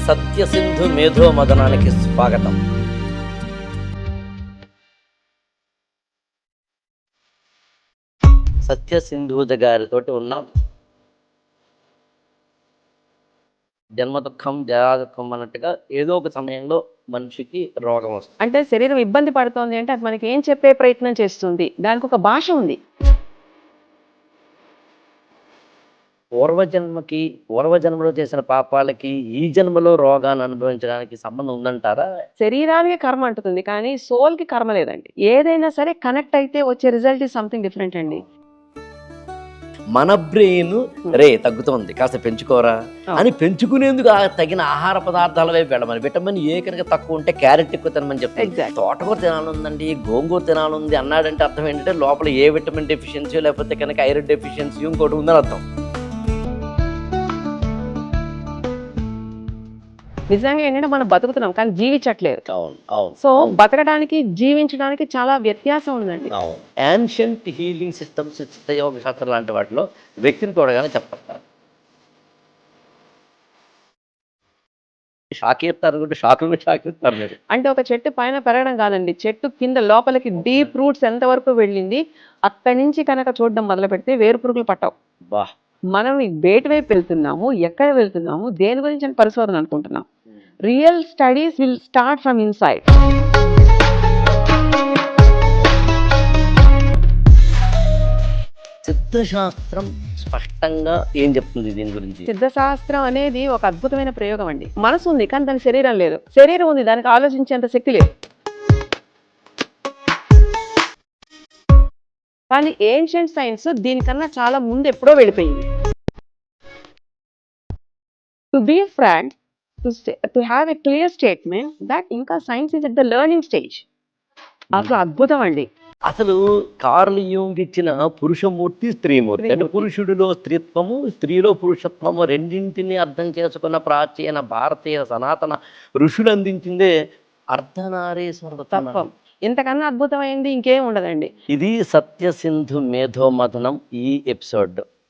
సత్యసింధు మేధో మదనానికి స్వాగతం. సత్యసింధూజ గారితో ఉన్నాం. జన్మ దుఃఖం జరా దుఃఖం అన్నట్టుగా ఏదో ఒక సమయంలో మనిషికి రోగం వస్తుంది. అంటే శరీరం ఇబ్బంది పడుతోంది అంటే అది మనకి ఏం చెప్పే ప్రయత్నం చేస్తుంది, దానికి ఒక భాష ఉంది. పూర్వజన్మలో చేసిన పాపాలకి ఈ జన్మలో రోగాన్ని అనుభవించడానికి సంబంధం ఉందంటారా? శరీరానికి కర్మ అంటుంది కానీ సోల్ కి కర్మ లేదండి. ఏదైనా సరే కనెక్ట్ అయితే వచ్చే రిజల్ట్ ఈజ్ సంథింగ్ డిఫరెంట్ అండి. మన బ్రెయిన్ తగ్గుతోంది కాస్త పెంచుకోరా అని పెంచుకునేందుకు తగిన ఆహార పదార్థాల వైపు వెళ్ళమని. విటమిన్ ఏ కనుక తక్కువ ఉంటే క్యారెట్ ఎక్కువ తినమని చెప్తారు. తోటకూర తినాలందండి, గోంగూర తినాలంది అన్నాడంటే అర్థం ఏంటంటే లోపల ఏ విటమిన్ డెఫిషియన్సీ లేకపోతే కనుక ఐరన్ డెఫిషియన్సీ ఇంకోటి ఉందని అర్థం. నిజంగా ఏంటంటే మనం బతుకుతున్నాం కానీ జీవించట్లేదు. అవును అవును. సో బతకడానికి జీవించడానికి చాలా వ్యత్యాసం ఉందండి. యాన్షియంట్ హీలింగ్ సిస్టమ్స్, చిత్తయోగ శాస్త్రం లాంటి వాటిలో వ్యక్తిని చూడగానే చెప్తారు షాకిస్తారు మీరు. అంటే ఒక చెట్టు పైన పెరగడం కాదండి, చెట్టు కింద లోపలికి డీప్ రూట్స్ ఎంత వరకు వెళ్ళింది అక్కడి నుంచి కనుక చూడడం మొదలు పెడితే వేరు పురుగులు పట్టవు. బా, మనం వేటి వైపు వెళ్తున్నాము, ఎక్కడ వెళ్తున్నాము, దేని గురించి అని పరిశోధన అనుకుంటున్నాం. Real studies will start from inside. సిద్ధశాస్త్రం స్పష్టంగా ఏం చెప్తుంది దీని గురించి? సిద్ధశాస్త్రం అనేది ఒక అద్భుతమైన ప్రయోగం అండి. మనసు ఉంది కానీ దానికి శరీరం లేదు, శరీరం ఉంది దానికి ఆలోచించేంత శక్తి లేదు. కానీ ఏన్షియంట్ సైన్స్ దీనికన్నా చాలా ముందు ఎప్పుడో వెళ్ళిపోయింది. To be frank, to have a clear statement that ఇంకా science is at the learning stage. అసలు అద్భుతం అండి. అసలు కార్ల్ యూంగ్ ఇచ్చిన పురుషమూర్తి, స్త్రీమూర్తి అంటే పురుషుడిలో స్త్రీత్వము, స్త్రీలో పురుషత్వము రెండింటిని అర్థం చేసుకున్న ప్రాచీన భారతీయ సనాతన ఋషులు అందించిందే అర్ధనారీశ్వర తత్వం. ఇంతకన్నా అద్భుతమైంది ఇంకేం ఉండదండి. ఇది సత్యసింధు మేధో మథనం ఈ ఎపిసోడ్.